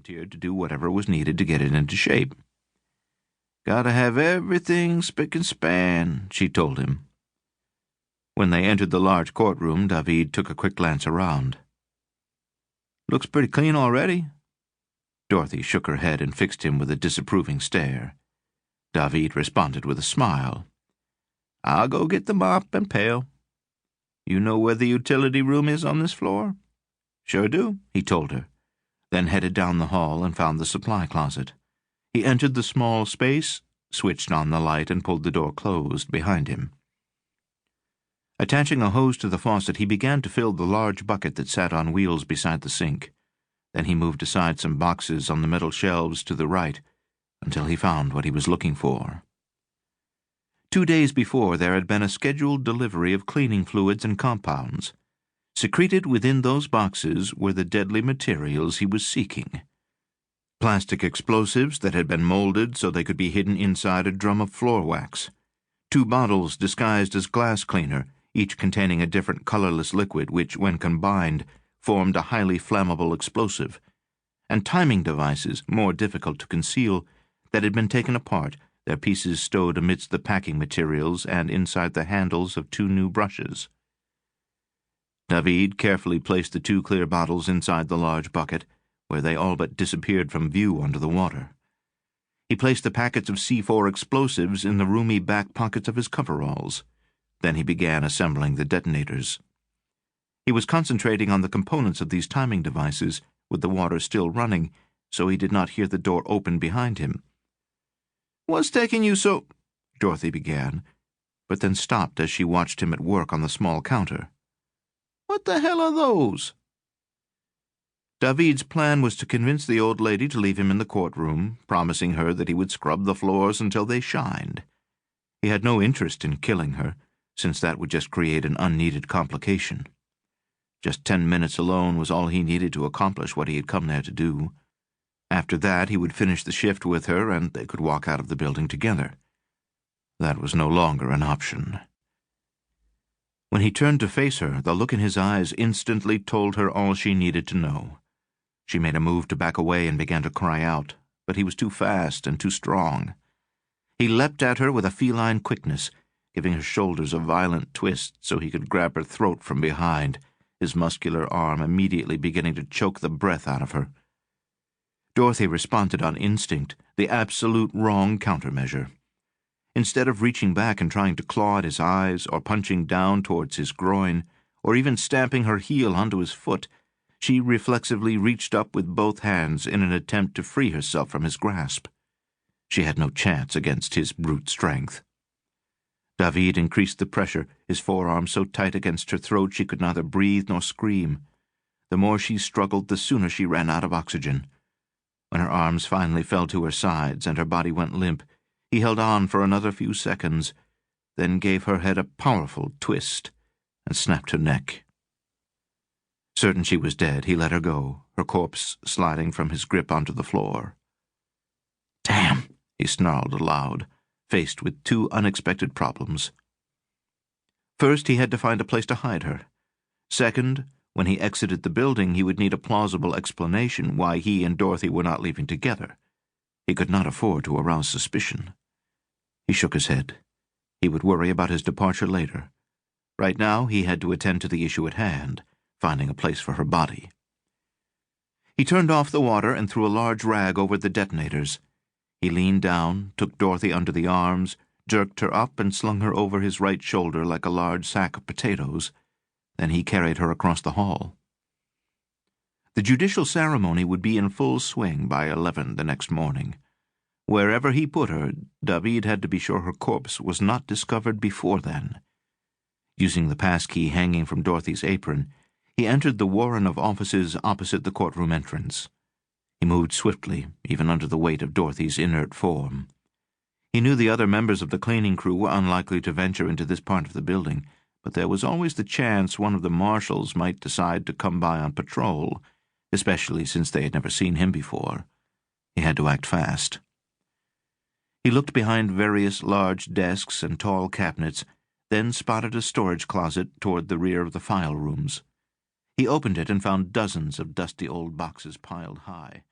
volunteered to do whatever was needed to get it into shape. "Gotta have everything spick and span," she told him. When they entered the large courtroom, David took a quick glance around. "Looks pretty clean already." Dorothy shook her head and fixed him with a disapproving stare. David responded with a smile. "I'll go get the mop and pail. You know where the utility room is on this floor?" "Sure do," he told her, then headed down the hall and found the supply closet. He entered the small space, switched on the light, and pulled the door closed behind him. Attaching a hose to the faucet, he began to fill the large bucket that sat on wheels beside the sink. Then he moved aside some boxes on the metal shelves to the right until he found what he was looking for. 2 days before, there had been a scheduled delivery of cleaning fluids and compounds. Secreted within those boxes were the deadly materials he was seeking. Plastic explosives that had been molded so they could be hidden inside a drum of floor wax. 2 bottles disguised as glass cleaner, each containing a different colorless liquid which, when combined, formed a highly flammable explosive. And timing devices, more difficult to conceal, that had been taken apart, their pieces stowed amidst the packing materials and inside the handles of 2 new brushes. David carefully placed the 2 clear bottles inside the large bucket, where they all but disappeared from view under the water. He placed the packets of C4 explosives in the roomy back pockets of his coveralls. Then he began assembling the detonators. He was concentrating on the components of these timing devices, with the water still running, so he did not hear the door open behind him. "What's taking you so—" Dorothy began, but then stopped as she watched him at work on the small counter. "What the hell are those?" David's plan was to convince the old lady to leave him in the courtroom, promising her that he would scrub the floors until they shined. He had no interest in killing her, since that would just create an unneeded complication. Just 10 minutes alone was all he needed to accomplish what he had come there to do. After that, he would finish the shift with her, and they could walk out of the building together. That was no longer an option. When he turned to face her, the look in his eyes instantly told her all she needed to know. She made a move to back away and began to cry out, but he was too fast and too strong. He leapt at her with a feline quickness, giving her shoulders a violent twist so he could grab her throat from behind, his muscular arm immediately beginning to choke the breath out of her. Dorothy responded on instinct, the absolute wrong countermeasure. Instead of reaching back and trying to claw at his eyes, or punching down towards his groin, or even stamping her heel onto his foot, she reflexively reached up with both hands in an attempt to free herself from his grasp. She had no chance against his brute strength. David increased the pressure, his forearm so tight against her throat she could neither breathe nor scream. The more she struggled, the sooner she ran out of oxygen. When her arms finally fell to her sides and her body went limp, he held on for another few seconds, then gave her head a powerful twist and snapped her neck. Certain she was dead, he let her go, her corpse sliding from his grip onto the floor. "Damn," he snarled aloud, faced with 2 unexpected problems. First, he had to find a place to hide her. Second, when he exited the building, he would need a plausible explanation why he and Dorothy were not leaving together. He could not afford to arouse suspicion. He shook his head. He would worry about his departure later. Right now, he had to attend to the issue at hand, finding a place for her body. He turned off the water and threw a large rag over the detonators. He leaned down, took Dorothy under the arms, jerked her up and slung her over his right shoulder like a large sack of potatoes. Then he carried her across the hall. The judicial ceremony would be in full swing by 11 the next morning. Wherever he put her, David had to be sure her corpse was not discovered before then. Using the passkey hanging from Dorothy's apron, he entered the warren of offices opposite the courtroom entrance. He moved swiftly, even under the weight of Dorothy's inert form. He knew the other members of the cleaning crew were unlikely to venture into this part of the building, but there was always the chance one of the marshals might decide to come by on patrol, especially since they had never seen him before. He had to act fast. He looked behind various large desks and tall cabinets, then spotted a storage closet toward the rear of the file rooms. He opened it and found dozens of dusty old boxes piled high.